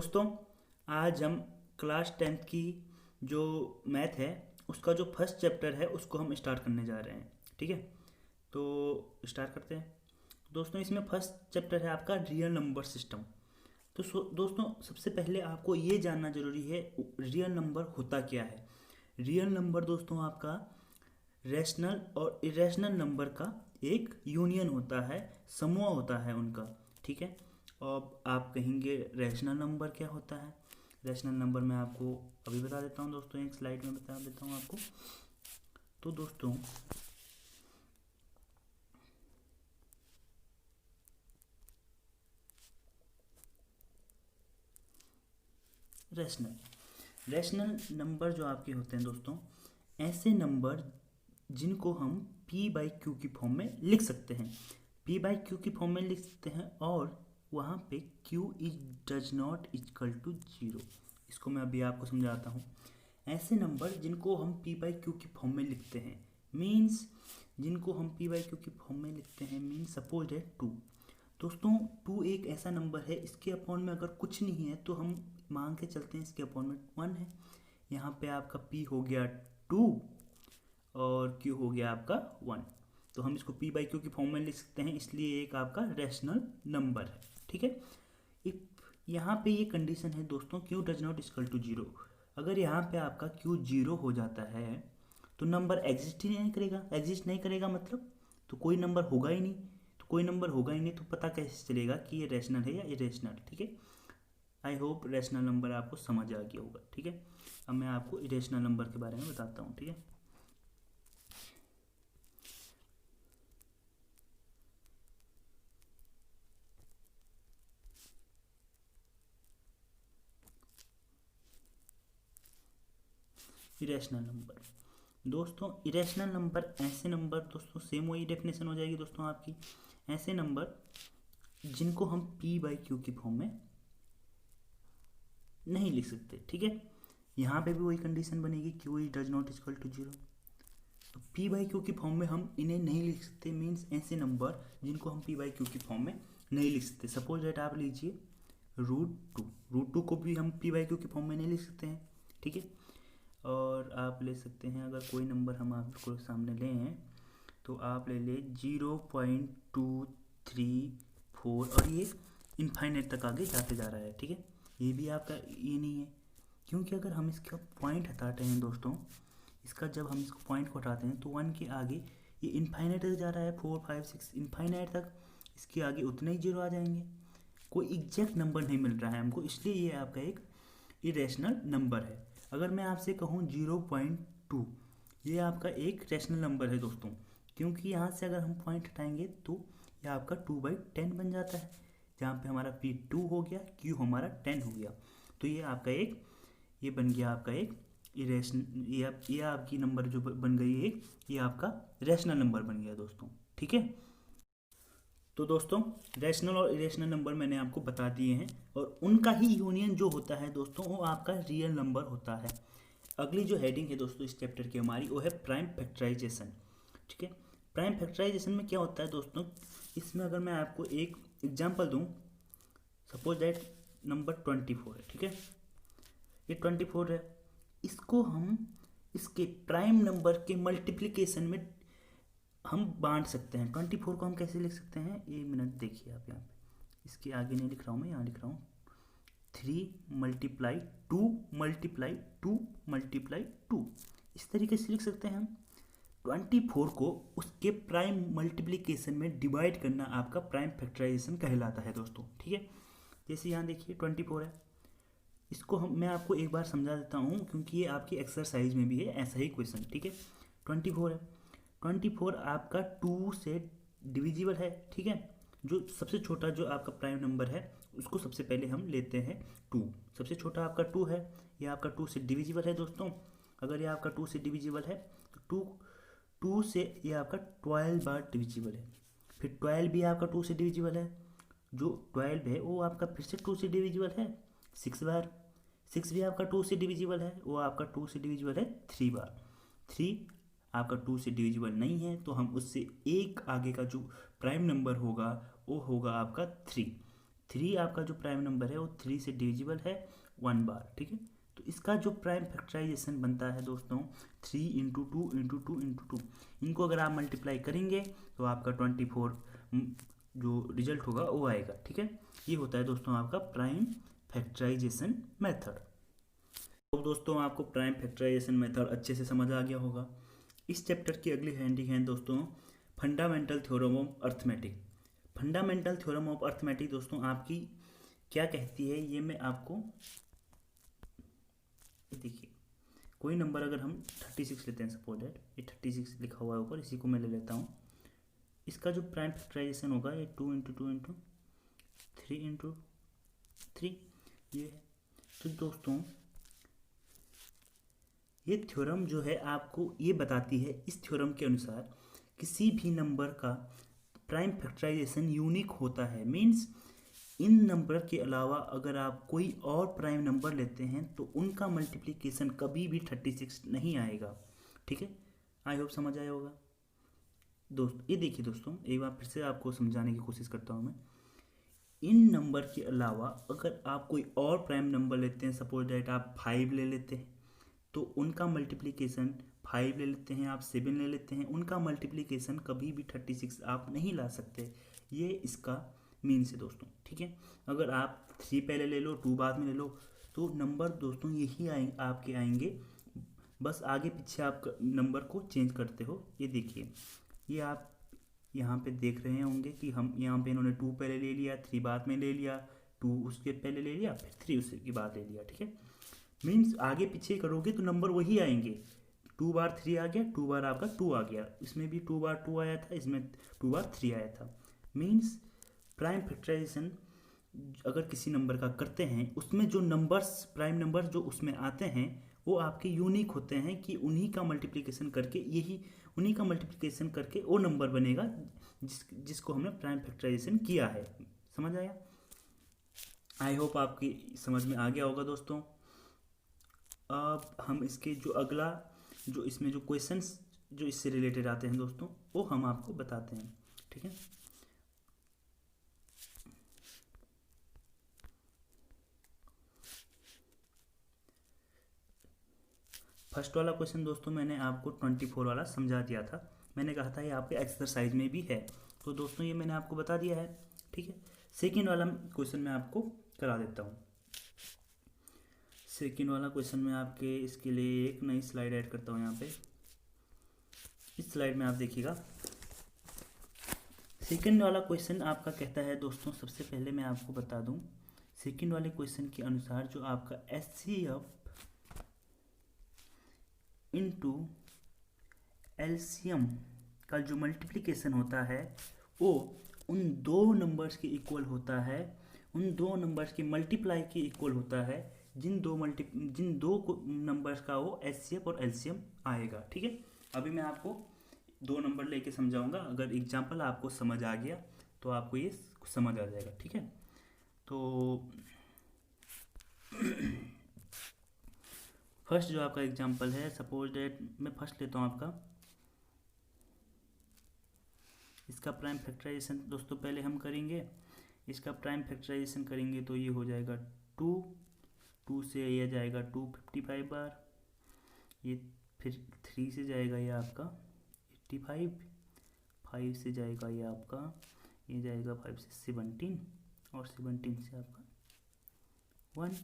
दोस्तों, आज हम क्लास 10th की जो मैथ है उसका जो फर्स्ट चैप्टर है उसको हम स्टार्ट करने जा रहे हैं। ठीक है, तो स्टार्ट करते हैं। दोस्तों, इसमें फर्स्ट चैप्टर है आपका रियल नंबर सिस्टम। तो दोस्तों, सबसे पहले आपको ये जानना जरूरी है रियल नंबर होता क्या है। रियल नंबर दोस्तों आपका रैशनल और इरेशनल नंबर का एक यूनियन होता है, समूह होता है उनका। ठीक है, अब आप कहेंगे रैशनल नंबर क्या होता है। रैशनल नंबर मैं आपको अभी बता देता हूँ दोस्तों, एक स्लाइड में बता देता हूँ आपको। तो दोस्तों, रैशनल रैशनल नंबर जो आपके होते हैं दोस्तों, ऐसे नंबर जिनको हम पी बाई क्यू की फॉर्म में लिख सकते हैं। पी बाई क्यू की फॉर्म में लिख सकते हैं और वहाँ पे q is does not equal to zero. इसको मैं अभी आपको समझाता हूँ। ऐसे नंबर जिनको हम पी बाई क्यू की फॉर्म में लिखते हैं मीन्स, जिनको हम पी बाई क्यू की फॉर्म में लिखते हैं मीन्स सपोज है टू। दोस्तों, टू एक ऐसा नंबर है, इसके अपॉन में अगर कुछ नहीं है तो हम मान के चलते हैं इसके अपॉन में वन है। यहाँ पे आपका पी हो गया टू और क्यू हो गया आपका वन। तो हम इसको पी बाई क्यू की फॉर्म में लिख सकते हैं, इसलिए एक आपका रैशनल नंबर है। ठीक है, इफ यहाँ पे ये कंडीशन है दोस्तों, q does not equal to zero. अगर यहाँ पे आपका क्यू जीरो हो जाता है तो नंबर एग्जिस्ट ही नहीं करेगा। एग्जिस्ट नहीं करेगा मतलब तो कोई नंबर होगा ही नहीं। तो कोई नंबर होगा ही नहीं तो पता कैसे चलेगा कि ये रैशनल है या इरेशनल। ठीक है, आई होप रैशनल नंबर आपको समझ आ गया होगा। ठीक है, अब मैं आपको इरेशनल नंबर के बारे में बताता हूँ। ठीक है, इरेशनल नंबर दोस्तों, इरेशनल नंबर ऐसे नंबर दोस्तों, सेम वही डेफिनेशन हो जाएगी दोस्तों आपकी। ऐसे नंबर जिनको हम पी बाई क्यू की फॉर्म में नहीं लिख सकते। ठीक है, यहाँ पे भी वही कंडीशन बनेगी, q is does not equal to zero. तो पी बाई क्यू की फॉर्म में हम इन्हें नहीं लिख सकते मीन्स ऐसे नंबर जिनको हम पी बाई क्यू की फॉर्म में नहीं लिख सकते। सपोज दैट आप लीजिए रूट टू को भी हम पी बाई क्यू की फॉर्म में नहीं लिख सकते हैं। ठीक है, और आप ले सकते हैं, अगर कोई नंबर हम आपको सामने लें तो आप ले लें 0.234 और ये इनफाइनाइट तक आगे जाते जा रहा है। ठीक है, ये भी आपका ये नहीं है, क्योंकि अगर हम इसका पॉइंट हटाते हैं दोस्तों, इसका जब हम इसको पॉइंट को हटाते हैं तो वन के आगे ये इनफाइनाइट तक जा रहा है, 4 5 6 इनफाइनाइट तक। इसके आगे उतने ही जीरो आ जाएंगे। कोई एग्जैक्ट नंबर नहीं मिल रहा है हमको, इसलिए ये आपका एक इरेशनल नंबर है। अगर मैं आपसे कहूँ 0.2, ये आपका एक रैशनल नंबर है दोस्तों, क्योंकि यहाँ से अगर हम पॉइंट हटाएंगे तो ये आपका 2/10 बन जाता है, जहाँ पे हमारा पी टू हो गया, क्यू हमारा 10 हो गया। तो ये आपका एक, ये बन गया आपका एक इरेशन, ये आपकी नंबर जो बन गई एक, ये आपका रैशनल नंबर बन गया दोस्तों। ठीक है, तो दोस्तों रैशनल और इरेशनल नंबर मैंने आपको बता दिए हैं और उनका ही यूनियन जो होता है दोस्तों वो आपका रियल नंबर होता है। अगली जो हेडिंग है दोस्तों इस चैप्टर की हमारी, वो है प्राइम फैक्टराइजेशन। ठीक है, प्राइम फैक्टराइजेशन में क्या होता है दोस्तों, इसमें अगर मैं आपको एक एग्जांपल दूं, सपोज दैट नंबर 24 है। ठीक है, ये 24 है, इसको हम इसके प्राइम नंबर के मल्टीप्लिकेशन में हम बांट सकते हैं। 24 को हम कैसे लिख सकते हैं, एक मिनट देखिए आप, यहाँ पे इसके आगे नहीं लिख रहा हूँ मैं, यहाँ लिख रहा हूँ 3 × 2 × 2 × 2। इस तरीके से लिख सकते हैं हम। 24 को उसके प्राइम मल्टीप्लिकेशन में डिवाइड करना आपका प्राइम फैक्टराइजेशन कहलाता है दोस्तों। ठीक है, जैसे यहाँ देखिए 24 है, इसको मैं आपको एक बार समझा देता हूँ क्योंकि ये आपकी एक्सरसाइज में भी है ऐसा ही क्वेश्चन। ठीक है, 24 है, 24 आपका 2 से डिविजिबल है। ठीक है, जो सबसे छोटा जो आपका प्राइम नंबर है उसको सबसे पहले हम लेते हैं 2। सबसे छोटा आपका 2 है, ये आपका 2 से डिविजिबल है दोस्तों। अगर ये आपका 2 से डिविजिबल है तो 2 से ये आपका 12 बार डिविजिबल है। फिर 12 भी आपका 2 से डिविजिबल है, जो 12 है वो आपका फिर से 2 से डिविजिबल है 6 बार। 6 भी आपका 2 से डिविजिबल है, वो आपका 2 से डिविजिबल है 3 बार। 3 आपका 2 से डिविजिबल नहीं है तो हम उससे एक आगे का जो प्राइम नंबर होगा वो होगा आपका 3। 3 आपका जो प्राइम नंबर है वो 3 से डिविजिबल है 1 बार, ठीक है। तो इसका जो प्राइम फैक्टराइजेशन बनता है दोस्तों 3 into two into two into two, इनको अगर आप मल्टीप्लाई करेंगे तो आपका 24 जो रिजल्ट होगा वो आएगा, ठीक है। ये होता है दोस्तों आपका प्राइम फैक्टराइजेशन मेथड। तो दोस्तों आपको प्राइम फैक्टराइजेशन मेथड अच्छे से समझ आ गया होगा। इस चैप्टर की अगली हेडिंग है दोस्तों fundamental theorem of arithmetic. Fundamental theorem of arithmetic दोस्तों आपकी क्या कहती है, ये मैं आपको देखिए, कोई नंबर अगर हम 36 लेते हैं, सपोज दैट ये 36 लिखा हुआ है ऊपर, इसी को मैं ले लेता हूँ। इसका जो प्राइम फैक्टराइजेशन होगा ये 2 इंटू टू इंटू 3 इंटू 3 ये है। तो दोस्तों ये थ्योरम जो है आपको ये बताती है, इस थ्योरम के अनुसार किसी भी नंबर का प्राइम फैक्टराइजेशन यूनिक होता है। मीन्स इन नंबर के अलावा अगर आप कोई और प्राइम नंबर लेते हैं तो उनका मल्टीप्लिकेशन कभी भी 36 नहीं आएगा, ठीक है। आई होप समझ आया होगा दोस्त। ये देखिए दोस्तों, एक बार फिर से आपको समझाने की कोशिश करता हूँ मैं। इन नंबर के अलावा अगर आप कोई और प्राइम नंबर लेते हैं, सपोज दैट आप 5 ले लेते हैं, तो उनका मल्टीप्लिकेशन 5 ले लेते हैं, आप 7 ले लेते हैं, उनका मल्टीप्लिकेशन कभी भी 36 आप नहीं ला सकते। ये इसका मीन्स है दोस्तों, ठीक है। अगर आप 3 पहले ले लो, 2 बाद में ले लो, तो नंबर दोस्तों यही आपके आएंगे, बस आगे पीछे आप नंबर को चेंज करते हो। ये देखिए, ये आप यहाँ पे देख रहे होंगे कि हम यहाँ पे इन्होंने 2 पहले ले लिया, 3 बाद में ले लिया, 2 उसके पहले ले लिया, फिर 3 उसके बाद ले लिया, ठीक है। मीन्स आगे पीछे करोगे तो नंबर वही आएंगे। 2 बार 3 आ गया, 2 बार आपका 2 आ गया, इसमें भी 2 बार 2 आया था, इसमें 2 बार 3 आया था। मीन्स प्राइम फैक्टराइजेशन अगर किसी नंबर का करते हैं, उसमें जो नंबर्स प्राइम नंबर जो उसमें आते हैं वो आपके यूनिक होते हैं, कि उन्हीं का मल्टीप्लिकेशन करके उन्हीं का मल्टीप्लिकेशन करके वो नंबर बनेगा जिसको हमने प्राइम फैक्टराइजेशन किया है। समझ आया? आई होप आपकी समझ में आ गया होगा दोस्तों। अब हम इसके जो अगला जो इसमें जो क्वेश्चंस जो इससे रिलेटेड आते हैं दोस्तों, वो हम आपको बताते हैं, ठीक है। फर्स्ट वाला क्वेश्चन दोस्तों मैंने आपको 24 वाला समझा दिया था, मैंने कहा था ये आपके एक्सरसाइज में भी है, तो दोस्तों ये मैंने आपको बता दिया है, ठीक है। सेकेंड वाला क्वेश्चन मैं आपको करा देता हूँ। सेकेंड वाला क्वेश्चन में आपके इसके लिए एक नई स्लाइड ऐड करता हूँ यहाँ पे। इस स्लाइड में आप देखिएगा, सेकेंड वाला क्वेश्चन आपका कहता है दोस्तों, सबसे पहले मैं आपको बता दूँ, सेकेंड वाले क्वेश्चन के अनुसार जो आपका HCF इनटू एलसीएम का जो मल्टीप्लिकेशन होता है वो उन दो नंबर्स के इक्वल होता है, उन दो नंबर्स के मल्टीप्लाई के इक्वल होता है, जिन दो नंबर्स का वो HCF और एलसीएम आएगा, ठीक है। अभी मैं आपको 2 नंबर लेके समझाऊंगा, अगर एग्जाम्पल आपको समझ आ गया तो आपको ये समझ आ जाएगा, ठीक है। तो फर्स्ट जो आपका एग्जाम्पल है, सपोज डेट मैं फर्स्ट लेता हूँ आपका, इसका प्राइम फैक्टराइजेशन दोस्तों पहले हम करेंगे। इसका प्राइम फैक्टराइजेशन करेंगे तो ये हो जाएगा 2 से ये जाएगा 255 बार, ये फिर 3 से जाएगा ये आपका 85, 5 से जाएगा ये आपका, ये जाएगा 5 से 17 और 17 से आपका 1।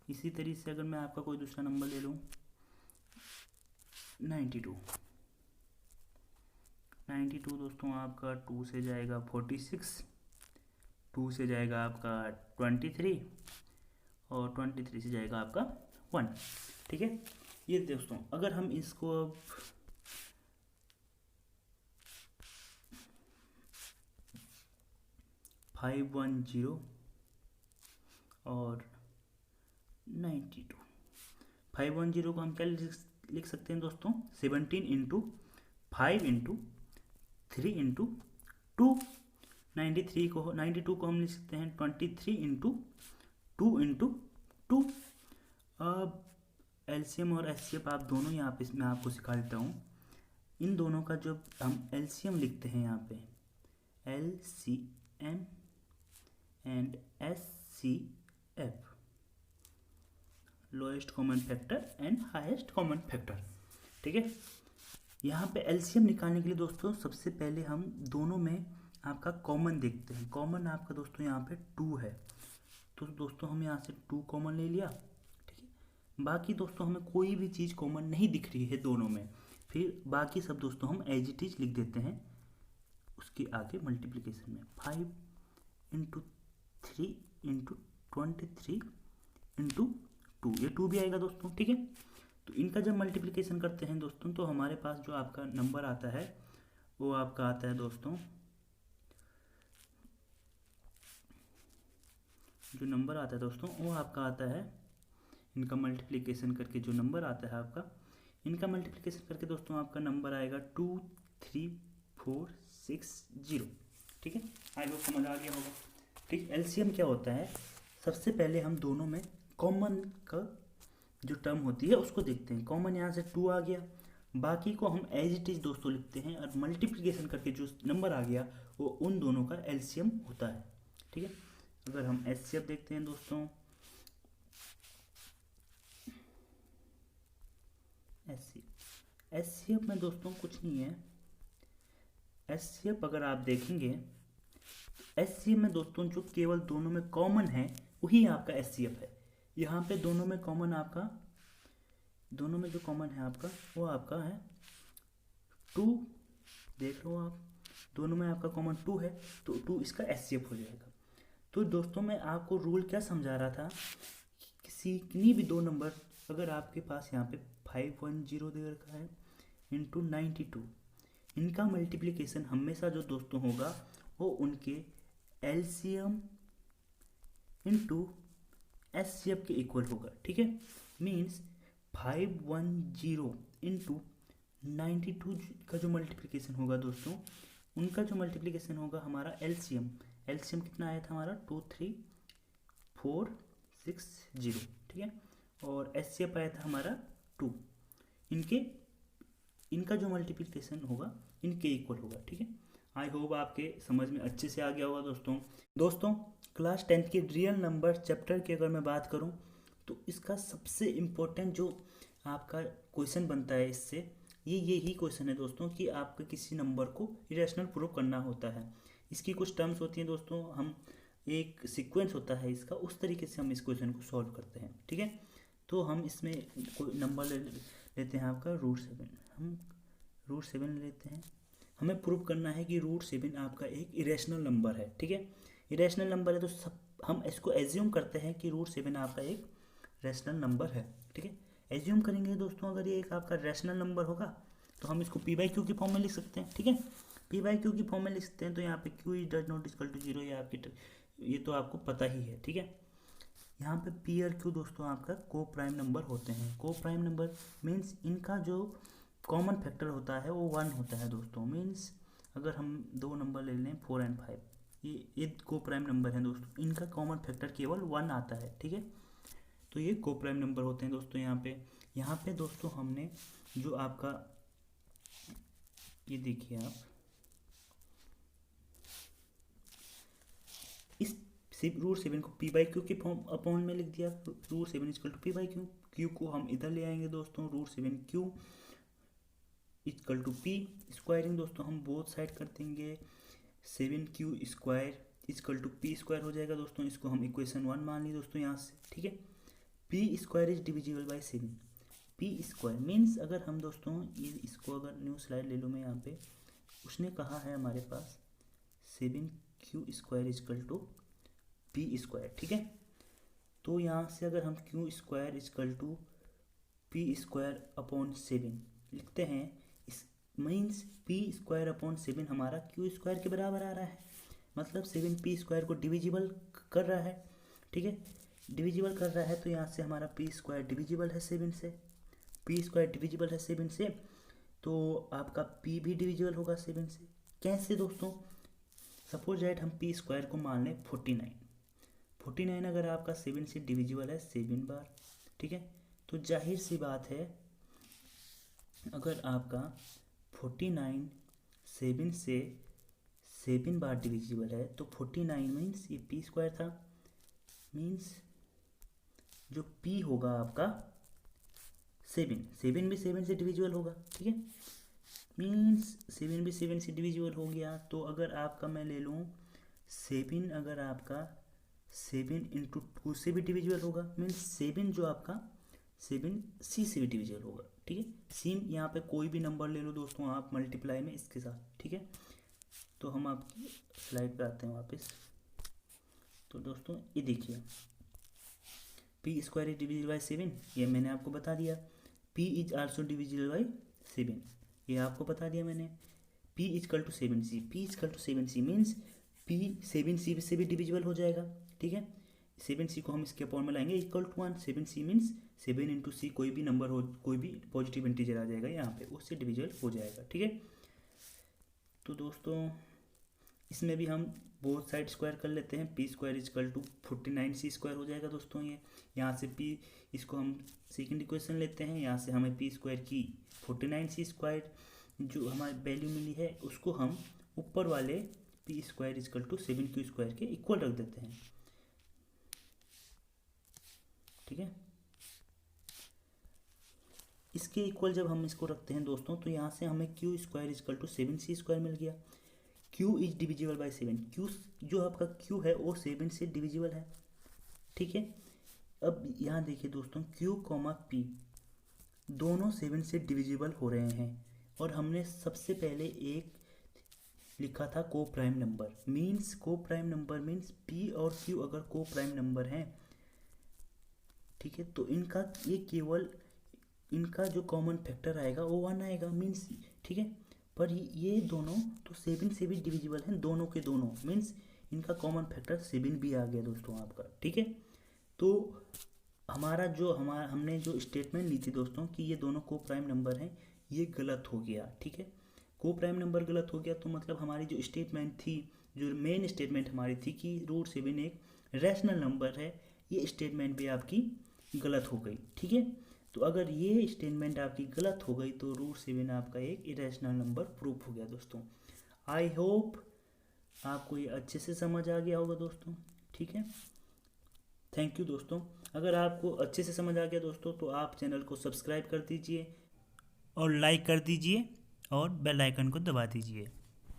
इसी तरीके से अगर मैं आपका कोई दूसरा नंबर ले लूँ 92 दोस्तों आपका 2 से जाएगा 46, 2 से जाएगा आपका 23 और 23 से जाएगा आपका 1, ठीक है। ये दोस्तों अगर हम इसको अब 510 और 92, 510 को हम क्या लिख सकते हैं दोस्तों, 17 इंटू 5 इंटू 3 इंटू 2। 92 को हम लिख सकते हैं 23 इंटू 2 इंटू 2। अब एलसीएम और एचसीएफ आप दोनों यहाँ पे मैं आपको सिखा देता हूँ। इन दोनों का जब हम एलसीएम लिखते हैं यहाँ पे LCM and HCF, lowest common factor and highest common factor. ठीक है, यहाँ पे एलसीएम निकालने के लिए दोस्तों सबसे पहले हम दोनों में आपका कॉमन देखते हैं। कॉमन आपका दोस्तों यहाँ पे 2 है, तो दोस्तों हम यहाँ से 2 कॉमन ले लिया। ठीक है, बाकी दोस्तों हमें कोई भी चीज़ कॉमन नहीं दिख रही है दोनों में, फिर बाकी सब दोस्तों हम एज इट इज लिख देते हैं उसके आगे मल्टीप्लिकेशन में। 5 इंटू 3 इंटू 23 इंटू 2, ये 2 भी आएगा दोस्तों। ठीक है, तो इनका जब मल्टीप्लिकेशन करते हैं दोस्तों तो हमारे पास जो आपका नंबर आता है वो आपका आता है दोस्तों, जो नंबर आता है दोस्तों वो आपका आता है, इनका मल्टीप्लिकेशन करके जो नंबर आता है आपका, इनका मल्टीप्लिकेशन करके दोस्तों आपका नंबर आएगा 23460। ठीक है, आई होप समझ आ गया होगा। ठीक, एलसीएम क्या होता है, सबसे पहले हम दोनों में कॉमन का जो टर्म होती है उसको देखते हैं। कॉमन यहाँ से 2 आ गया, बाकी को हम एज इट इज दोस्तों लिखते हैं, और मल्टीप्लिकेशन करके जो नंबर आ गया वो उन दोनों का एलसीएम होता है। ठीक है, अगर हम एचसीएफ देखते हैं दोस्तों, एचसीएफ में दोस्तों कुछ नहीं है। एचसीएफ अगर आप देखेंगे तो एचसीएफ में दोस्तों जो केवल दोनों में कॉमन है वही आपका एचसीएफ है। यहाँ पे दोनों में कॉमन आपका, दोनों में जो कॉमन है आपका वो आपका है 2, देख लो आप, दोनों में आपका कॉमन 2 है, तो 2 इसका एचसीएफ हो जाएगा। तो दोस्तों मैं आपको रूल क्या समझा रहा था, किसी भी 2 नंबर अगर आपके पास यहाँ पे 510 दे रखा है इंटू 92, इनका मल्टीप्लिकेशन हमेशा जो दोस्तों होगा वो उनके एलसीएम इंटू एचसीएफ के इक्वल होगा। ठीक है, मीन्स 510 इंटू 92 का जो मल्टीप्लिकेशन होगा दोस्तों, उनका जो मल्टीप्लिकेशन होगा हमारा एलसीएम कितना आया था हमारा 23460। ठीक है, और एचसीएफ आया था हमारा 2, इनका जो मल्टीप्लिकेशन होगा इनके इक्वल होगा। ठीक है, आई होप आपके समझ में अच्छे से आ गया होगा दोस्तों क्लास 10th के रियल नंबर चैप्टर की अगर मैं बात करूं तो इसका सबसे इम्पोर्टेंट जो आपका क्वेश्चन बनता है इससे, यही क्वेश्चन है दोस्तों कि आपको किसी नंबर को इरेशनल प्रूव करना होता है। इसकी कुछ टर्म्स होती हैं दोस्तों, हम एक सीक्वेंस होता है इसका, उस तरीके से हम इस क्वेश्चन को सॉल्व करते हैं। ठीक है, तो हम इसमें कोई नंबर लेते हैं आपका √7, हम √7 लेते हैं, हमें प्रूव करना है कि √7 आपका एक इरेशनल नंबर है। ठीक है, इरेशनल नंबर है तो सब हम इसको एज्यूम करते हैं कि √7 आपका एक रैशनल नंबर है। ठीक है, एज्यूम करेंगे दोस्तों अगर ये एक आपका रैशनल नंबर होगा तो हम इसको p/q की फॉर्म में लिख सकते हैं। ठीक है, p/q की फॉर्म में लिख सकते हैं, तो यहाँ पे q does not equal to 0, ये तो आपको पता ही है। ठीक है, यहाँ पे p और q दोस्तों आपका को प्राइम नंबर होते हैं। को प्राइम नंबर मीन्स इनका जो कॉमन फैक्टर होता है वो 1 होता है दोस्तों। मीन्स अगर हम 2 नंबर ले लें 4 और 5, ये को प्राइम नंबर है दोस्तों, इनका कॉमन फैक्टर केवल 1 आता है। ठीक है, तो ये को प्राइम नंबर होते हैं दोस्तों। यहाँ पे दोस्तों हमने जो आपका ये देखिए आप इस √7 को p/q की फॉर्म अपॉन में लिख दिया, √7 इक्वल टू p/q, q को हम इधर ले आएंगे दोस्तों, √7q equal to p, squaring दोस्तों हम बोथ साइड कर देंगे, 7q square equal to p square हो जाएगा दोस्तों। इसको हम इक्वेशन 1 मान ली दोस्तों यहाँ से। ठीक है, p square is divisible by 7, p square means अगर हम दोस्तों ये इसको अगर न्यू स्लाइड ले लो मैं यहाँ पे, उसने कहा है हमारे पास 7q square equal to p square. ठीक है, तो यहाँ से अगर हम q square equal to p square upon 7 लिखते हैं, इस मीन्स p स्क्वायर अपॉन 7 हमारा q स्क्वायर के बराबर आ रहा है, मतलब 7p स्क्वायर को डिविजिबल कर रहा है। ठीक है, डिविजिबल कर रहा है तो यहाँ से हमारा p स्क्वायर डिविजिबल है 7 से, p स्क्वायर डिविजिबल है 7 से, तो आपका p भी डिविजिबल होगा 7 से। कैसे दोस्तों, सपोज दैट हम p स्क्वायर को मान लें 49 अगर आपका 7 से डिविजिबल है 7 बार। ठीक है, तो जाहिर सी बात है अगर आपका 49 7 से 7 बार डिविजिबल है तो 49 मीन्स ये पी स्क्वायर था, मीन्स जो पी होगा आपका 7 भी 7 से डिविजिबल होगा, ठीक है। मीन्स 7 भी 7 से डिविजिबल हो गया। तो अगर आपका मैं ले लूँ 7, अगर आपका 7 इंटू 2 से भी डिविजिबल होगा, मीन्स 7 जो आपका 7 सी से भी डिविजिबल होगा, ठीक है। सी यहाँ पे कोई भी नंबर ले लो दोस्तों आप मल्टीप्लाई में इसके साथ, ठीक है। तो हम आपकी स्लाइड पे आते हैं वापस। तो दोस्तों ये देखिए p square is divisible by 7, ये मैंने आपको बता दिया। P is also divisible by 7, ये आपको बता दिया मैंने। P is equal to 7c, p is equal to 7c means p 7c से भी डिविजिबल हो जाएगा, ठीक है। 7c को हम इसके अपॉन में लाएंगे equal to 1, 7c means 7 into C, कोई भी नंबर हो, कोई भी पॉजिटिव इंटीजर आ जाएगा यहाँ पे, उससे डिविजिबल हो जाएगा, ठीक है। तो दोस्तों इसमें भी हम बोथ साइड स्क्वायर कर लेते हैं। P square is equal to 49c square हो जाएगा दोस्तों। ये यहाँ से पी, इसको हम सेकंड इक्वेशन लेते हैं, यहाँ से हमें पी स्क्वायर की 49c स्क्वायर जो हमारी वैल्यू मिली है उसको हम ऊपर वाले p square is equal to 7q square के इक्वल रख देते हैं, ठीक है। इसके इक्वल जब हम इसको रखते हैं दोस्तों तो यहाँ से हमें Q square is equal to 7c square मिल गया। Q is divisible by 7, Q जो आपका क्यू है वो 7 से डिविजिबल है, ठीक है। अब यहाँ देखिए दोस्तों क्यू कॉमा पी दोनों 7 से डिविजिबल हो रहे हैं और हमने सबसे पहले एक लिखा था को प्राइम नंबर, मीन्स को प्राइम नंबर मीन्स पी और क्यू अगर को प्राइम नंबर हैं, ठीक है, तो इनका ये केवल इनका जो कॉमन फैक्टर आएगा वो 1 आएगा, मीन्स, ठीक है। पर ये दोनों तो 7 से भी डिविजिबल हैं, दोनों के दोनों, मीन्स इनका कॉमन फैक्टर 7 भी आ गया दोस्तों आपका, ठीक है। तो हमने जो स्टेटमेंट ली थी दोस्तों कि ये दोनों को प्राइम नंबर हैं, ये गलत हो गया, ठीक है। को प्राइम नंबर गलत हो गया तो मतलब हमारी जो स्टेटमेंट थी, जो मेन स्टेटमेंट हमारी थी कि √7 एक रैशनल नंबर है, ये स्टेटमेंट भी आपकी गलत हो गई, ठीक है। तो अगर ये स्टेटमेंट आपकी गलत हो गई तो √7 आपका एक इरेशनल नंबर प्रूफ हो गया दोस्तों। आई होप आपको ये अच्छे से समझ आ गया होगा दोस्तों, ठीक है। थैंक यू दोस्तों। अगर आपको अच्छे से समझ आ गया दोस्तों तो आप चैनल को सब्सक्राइब कर दीजिए और लाइक कर दीजिए और बेल आइकन को दबा दीजिए।